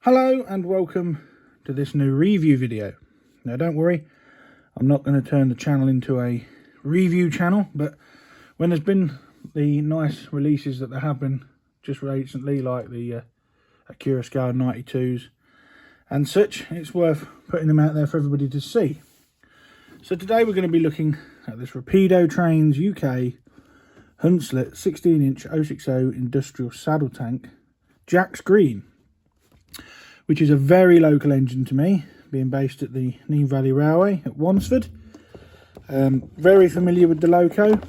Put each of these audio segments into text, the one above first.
Hello and welcome to this new review video. Now don't worry, I'm not going to turn the channel into a review channel, but when there's been the nice releases that there have been just recently, like the Acura Scale 92s and such, it's worth putting them out there for everybody to see. So today we're going to be looking at this Rapido Trains UK Hunslet 16in 0-6-0 industrial saddle tank Jack's Green, which is a very local engine to me, being based at the Nene Valley Railway at Wansford. Very familiar with the loco.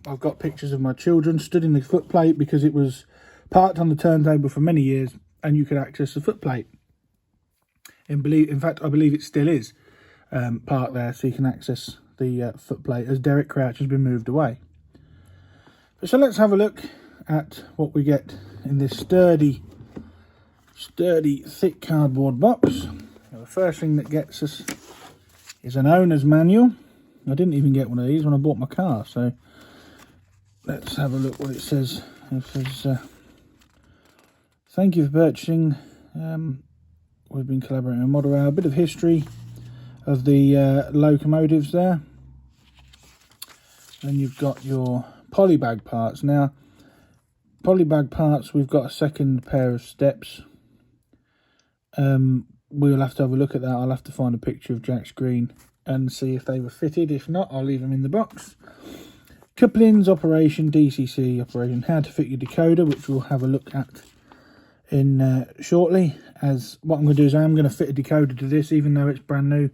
I've got pictures of my children stood in the footplate because it was parked on the turntable for many years and you could access the footplate. In fact, I believe it still is parked there, so you can access the footplate as Derek Crouch has been moved away. So let's have a look at what we get in this sturdy thick cardboard box. Now, the first thing that gets us is an owner's manual. I didn't even get one of these when I bought my car, so let's have a look what it says. It says, thank you for purchasing. We've been collaborating on Model Rail. A bit of history of the locomotives there. Then you've got your polybag parts. Now, polybag parts, we've got a second pair of steps. We'll have to have a look at that. I'll have to find a picture of Jack's Green and see if they were fitted. If not, I'll leave them in the box. Couplings, operation, DCC operation, how to fit your decoder, which we'll have a look at in shortly. As what I'm going to do is I'm going to fit a decoder to this, even though it's brand new,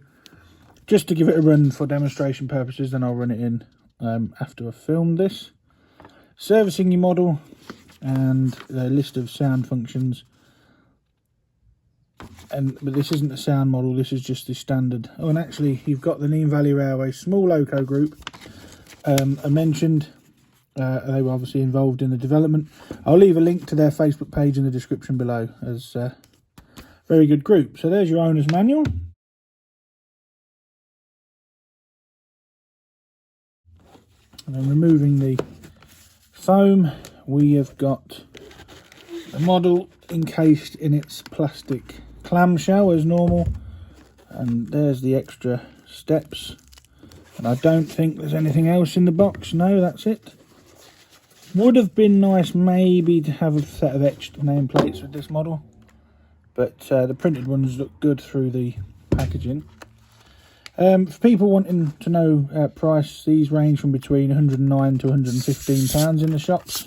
just to give it a run for demonstration purposes. Then I'll run it in after I've filmed this. Servicing your model and the list of sound functions. But this isn't a sound model, this is just the standard. Oh, and actually you've got the Nene Valley Railway small loco group are mentioned. They were obviously involved in the development. I'll leave a link to their Facebook page in the description below, as a very good group. So there's your owner's manual. And then removing the foam, we have got the model encased in its plastic clamshell as normal, and there's the extra steps, and I don't think there's anything else in the box. No, that's it. Would have been nice maybe to have a set of etched nameplates with this model, but the printed ones look good through the packaging. For people wanting to know price, these range from between £109 to £115 in the shops.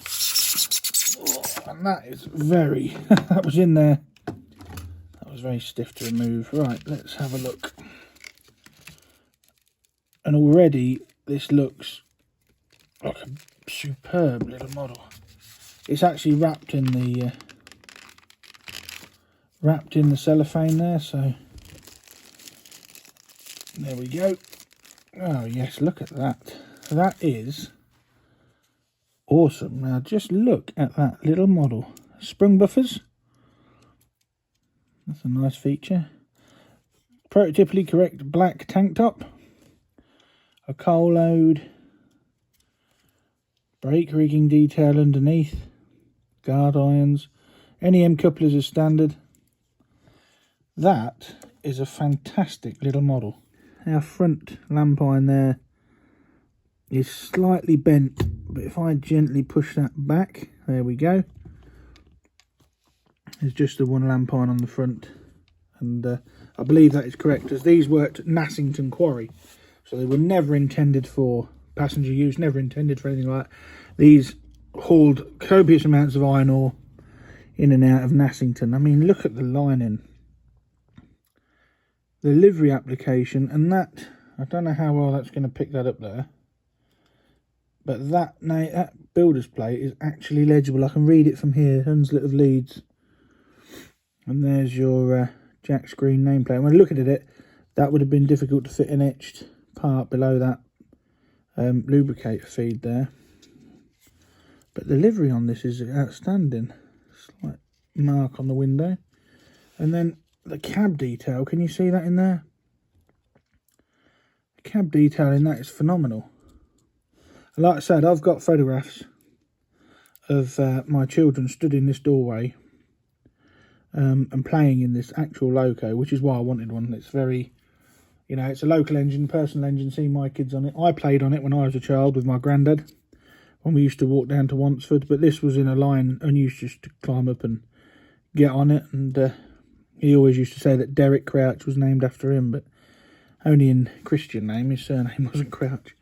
And that is very, that was in there, that was very stiff to remove. Right, let's have a look. And already this looks like a superb little model. It's actually wrapped in the cellophane there, so there we go. Oh yes, look at that. That is awesome. Now just look at that little model. Sprung buffers, that's a nice feature. Prototypically correct black tank top, a coal load, brake rigging detail underneath, guard irons, NEM couplers as standard. That is a fantastic little model. Our front lamp iron there is slightly bent, but if I gently push that back, there we go. There's just the one lamp iron on the front, and I believe that is correct, as these worked at Nassington Quarry, so they were never intended for passenger use, never intended for anything like that. These hauled copious amounts of iron ore in and out of Nassington. I mean, look at the lining, the livery application, and that, I don't know how well that's going to pick that up there, but that builder's plate is actually legible. I can read it from here, Hunslet of Leeds. And there's your Jack's Green nameplate. When looking at it, that would have been difficult to fit an etched part below that lubricator feed there. But the livery on this is outstanding. Slight mark on the window. And then the cab detail, can you see that in there? The cab detail in that is phenomenal. And like I said, I've got photographs of my children stood in this doorway and playing in this actual loco, which is why I wanted one. It's very, you know, it's a local engine, personal engine, see my kids on it. I played on it when I was a child with my granddad, when we used to walk down to Hunslet, but this was in a line and used just to climb up and get on it. And he always used to say that Derek Crouch was named after him, but only in Christian name. His surname wasn't Crouch.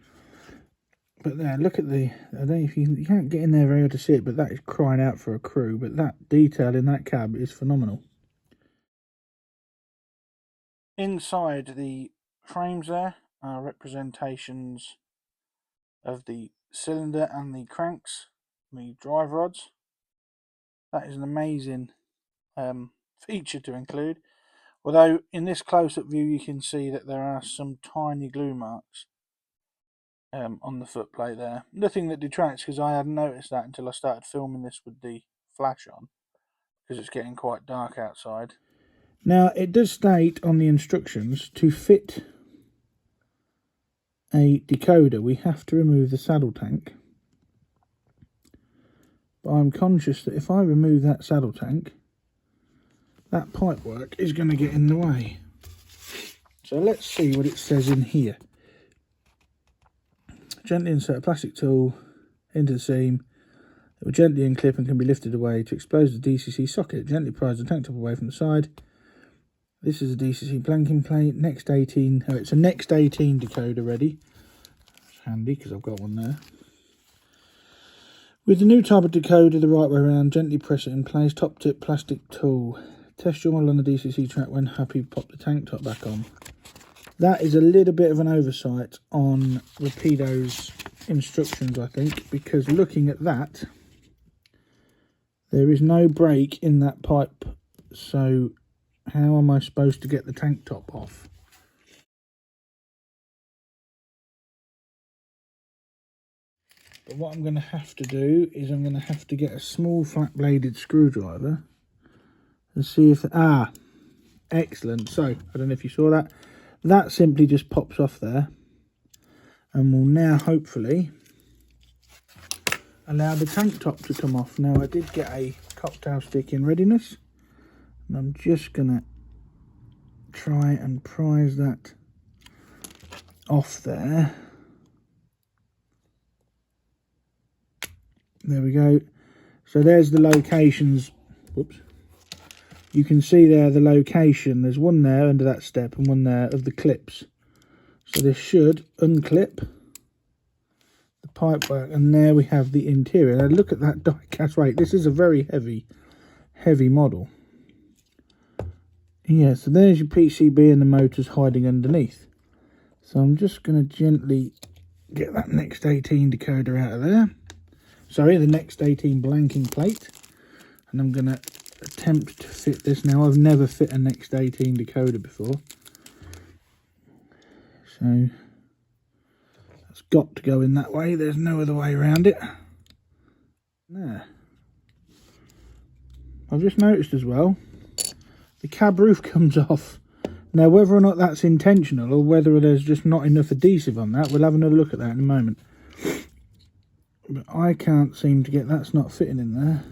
But there, look at the, I don't know if you can't get in there very hard to see it, but that is crying out for a crew. But that detail in that cab is phenomenal. Inside the frames there are representations of the cylinder and the cranks, the drive rods. That is an amazing feature to include. Although in this close-up view you can see that there are some tiny glue marks on the footplate there. Nothing that detracts, because I hadn't noticed that until I started filming this with the flash on, because it's getting quite dark outside. Now it does state on the instructions, to fit a decoder we have to remove the saddle tank. But I'm conscious that if I remove that saddle tank, that pipework is going to get in the way. So let's see what it says in here. Gently insert a plastic tool into the seam. It will gently unclip and can be lifted away to expose the DCC socket. Gently prise the tank top away from the side. This is a DCC blanking plate. Next 18. Oh, it's a Next 18 decoder ready. It's handy because I've got one there. With the new type of decoder the right way around, gently press it in place. Top tip plastic tool. Test your model on the DCC track. When happy, pop the tank top back on. That is a little bit of an oversight on Rapido's instructions, I think, because looking at that, there is no break in that pipe. So how am I supposed to get the tank top off? But what I'm going to have to do is I'm going to have to get a small flat-bladed screwdriver and see if... excellent. So, I don't know if you saw that. That simply just pops off there. And will now, hopefully, allow the tank top to come off. Now, I did get a cocktail stick in readiness. And I'm just going to try and prise that off there. There we go. So there's the locations. Whoops. You can see there the location. There's one there under that step and one there of the clips. So this should unclip the pipework, and there we have the interior. Now look at that die-cast weight. This is a very heavy model. Yeah, so there's your PCB and the motors hiding underneath. So I'm just going to gently get that Next 18 decoder out of there. Sorry, the Next 18 blanking plate. And I'm going to attempt to fit this. Now, I've never fit a Next 18 decoder before. So, that's got to go in that way. There's no other way around it. There. I've just noticed as well, the cab roof comes off. Now, whether or not that's intentional or whether there's just not enough adhesive on that, we'll have another look at that in a moment. But I can't seem to get... That's not fitting in there.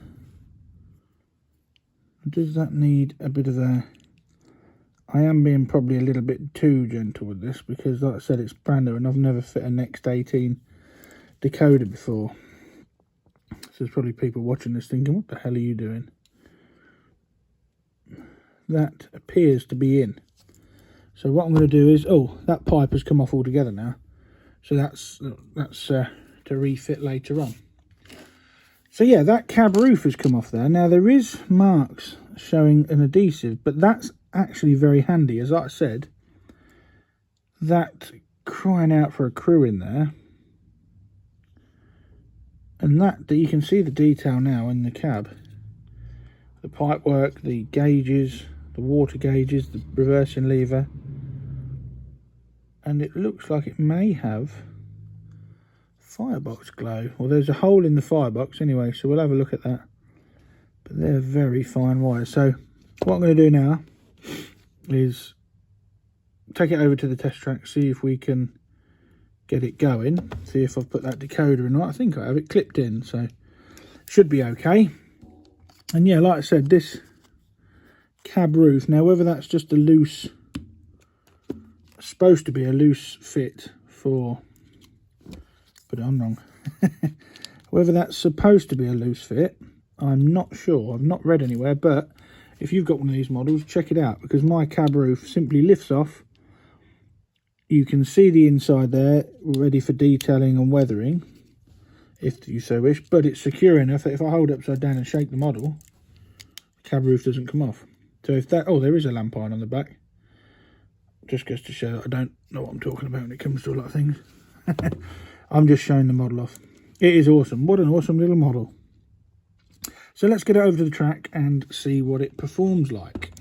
Does that need a bit of a... I am being probably a little bit too gentle with this because, like I said, it's brand new and I've never fit a Next 18 decoder before. So there's probably people watching this thinking, what the hell are you doing? That appears to be in. So what I'm going to do is... Oh, that pipe has come off altogether now. So that's to refit later on. So yeah, that cab roof has come off there. Now there is marks showing an adhesive, but that's actually very handy. As I said, that crying out for a crew in there. And that you can see the detail now in the cab. The pipework, the gauges, the water gauges, the reversing lever. And it looks like it may have firebox glow. Well, there's a hole in the firebox anyway, so we'll have a look at that. But they're very fine wires. So what I'm going to do now is take it over to the test track, see if we can get it going, see if I've put that decoder in. I think I have it clipped in, so should be okay. And yeah, like I said, this cab roof. Now whether that's just a loose, supposed to be a loose fit for, put it on wrong, whether that's supposed to be a loose fit, I'm not sure. I've not read anywhere, but if you've got one of these models, check it out, because my cab roof simply lifts off. You can see the inside there, ready for detailing and weathering, if you so wish, but it's secure enough that if I hold it upside down and shake the model, the cab roof doesn't come off. So if that, oh, there is a lamp iron on the back. Just goes to show that I don't know what I'm talking about when it comes to a lot of things. I'm just showing the model off. It is awesome. What an awesome little model. So let's get it over to the track and see what it performs like.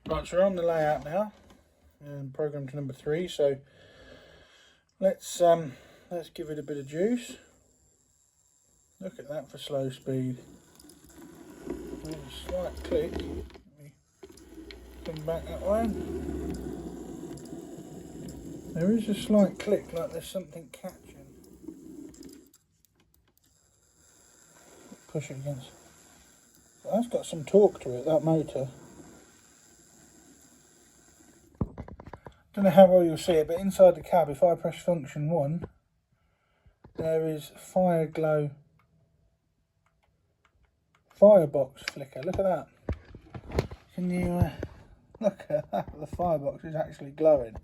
Right, so we're on the layout now, and program to number 3. So let's give it a bit of juice. Look at that for slow speed. There's a slight click. Let me come back that way. There is a slight click, like there's something catching. Push it against. Well, that's got some torque to it, that motor. Don't know how well you'll see it, but inside the cab, if I press function 1, there is fire glow firebox flicker. Look at that. Can you look at that? The firebox is actually glowing.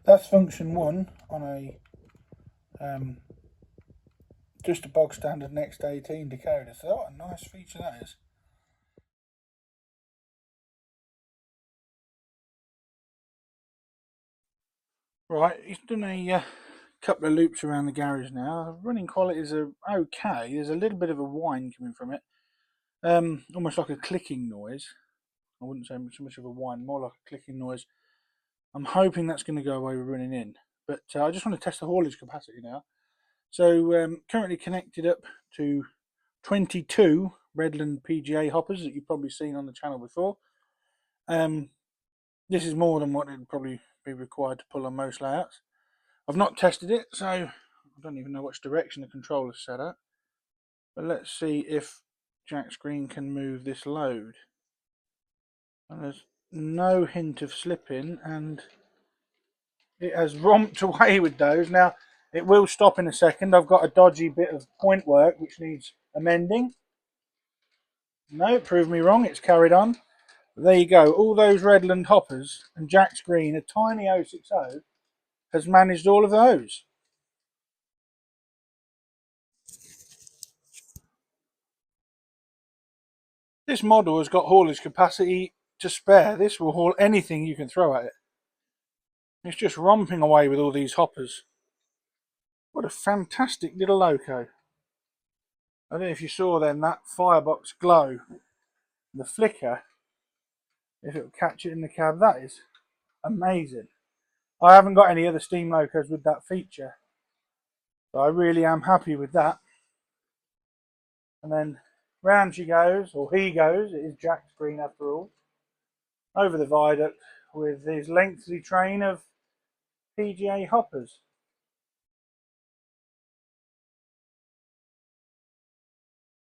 That's function 1 on a just a bog standard Next 18 decoder. So what a nice feature that is. Right, he's done a couple of loops around the garage now. Running qualities are okay. There's a little bit of a whine coming from it, almost like a clicking noise. I wouldn't say so much of a whine, more like a clicking noise. I'm hoping that's going to go away with running in, but I just want to test the haulage capacity now. So currently connected up to 22 Redland PGA hoppers that you've probably seen on the channel before. This is more than what would probably be required to pull on most layouts. I've not tested it, so I don't even know which direction the controller's set at. But let's see if Jack Screen can move this load. And there's no hint of slipping, and it has romped away with those. Now, it will stop in a second. I've got a dodgy bit of point work which needs amending. No, it proved me wrong. It's carried on. But there you go. All those Redland hoppers and Jack Screen, a tiny 060, has managed all of those. This model has got haulage capacity to spare. This will haul anything you can throw at it. It's just romping away with all these hoppers. What a fantastic little loco. I don't know if you saw then that firebox glow, the flicker, if it will catch it in the cab. That is amazing. I haven't got any other steam locos with that feature, so I really am happy with that. And then round she goes, or he goes, it is Jack Screen after all, over the viaduct with his lengthy train of PGA hoppers.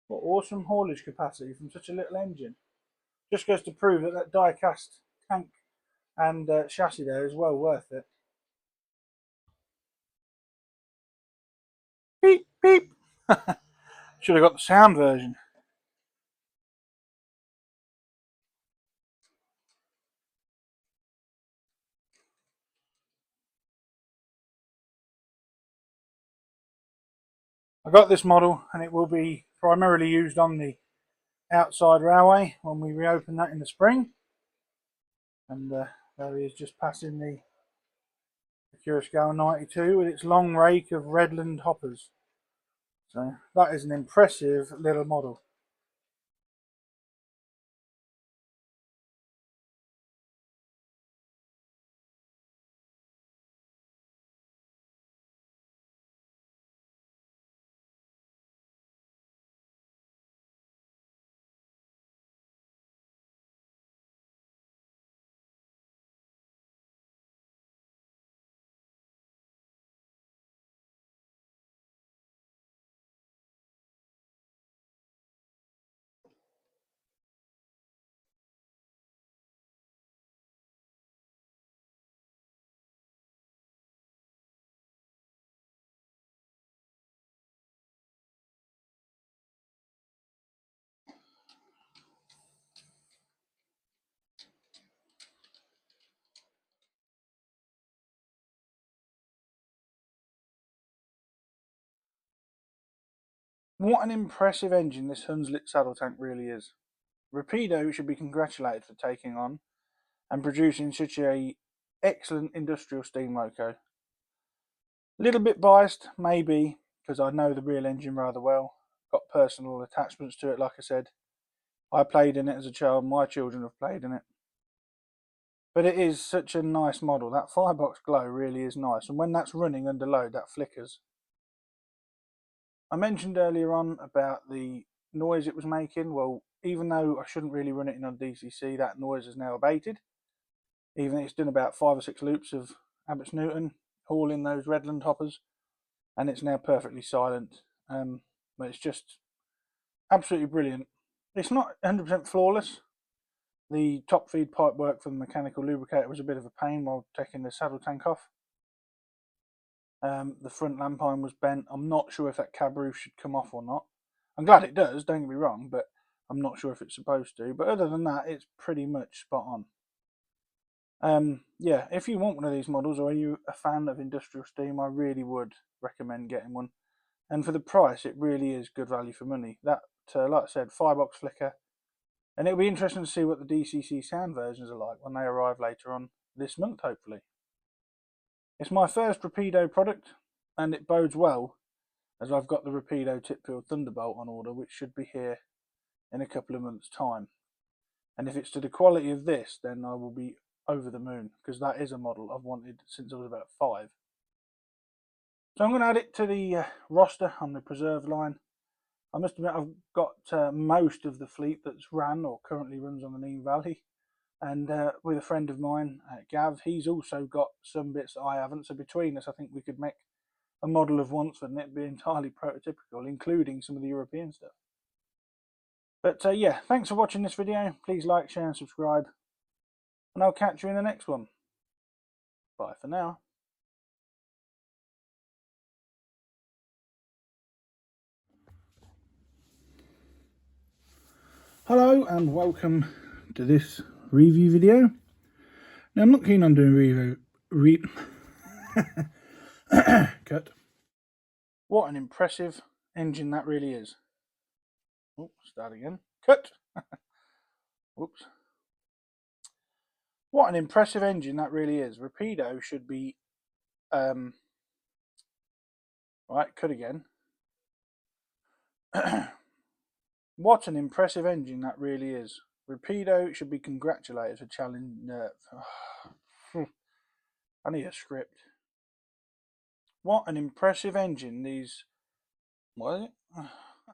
What awesome haulage capacity from such a little engine. Just goes to prove that that die cast tank and chassis there is well worth it. Beep, beep. Should have got the sound version. I got this model and it will be primarily used on the outside railway when we reopen that in the spring. And there he is, just passing the Curascal 92 with its long rake of Redland hoppers. So that is an impressive little model. What an impressive engine this Hunslet saddle tank really is. Rapido should be congratulated for taking on and producing such a excellent industrial steam loco. A little bit biased, maybe, because I know the real engine rather well. Got personal attachments to it, like I said. I played in it as a child, my children have played in it. But it is such a nice model. That firebox glow really is nice, and when that's running under load, that flickers. I mentioned earlier on about the noise it was making. Well, even though I shouldn't really run it in on DCC, that noise is now abated. Even though it's done about 5 or 6 loops of Abbots Newton, hauling those Redland hoppers, and it's now perfectly silent. But it's just absolutely brilliant. It's not 100% flawless. The top feed pipe work for the mechanical lubricator was a bit of a pain while taking the saddle tank off. The front lampine was bent. I'm not sure if that cab roof should come off or not. I'm glad it does, don't get me wrong, but I'm not sure if it's supposed to. But other than that, it's pretty much spot on. Yeah, if you want one of these models, or are you a fan of industrial steam, I really would recommend getting one. And for the price, it really is good value for money. That, like I said, firebox flicker. And it'll be interesting to see what the DCC sound versions are like when they arrive later on this month, hopefully. It's my first Rapido product, and it bodes well, as I've got the Rapido Tip-Field Thunderbolt on order, which should be here in a couple of months' time. And if it's to the quality of this, then I will be over the moon, because that is a model I've wanted since I was about 5. So I'm going to add it to the roster on the preserve line. I must admit I've got most of the fleet that's ran or currently runs on the Nene Valley. And with a friend of mine, Gav, he's also got some bits that I haven't. So between us, I think we could make a model of Hunslet and it'd be entirely prototypical, including some of the European stuff. But yeah, thanks for watching this video. Please like, share and subscribe. And I'll catch you in the next one. Bye for now. Hello and welcome to this review video. Now I'm not keen on doing cut. What an impressive engine that really is. Oops, start again. Cut. Whoops. What an impressive engine that really is. Rapido should be right, cut again. What an impressive engine that really is. Rapido should be congratulated for challenging. I need a script. What an impressive engine these. What is it?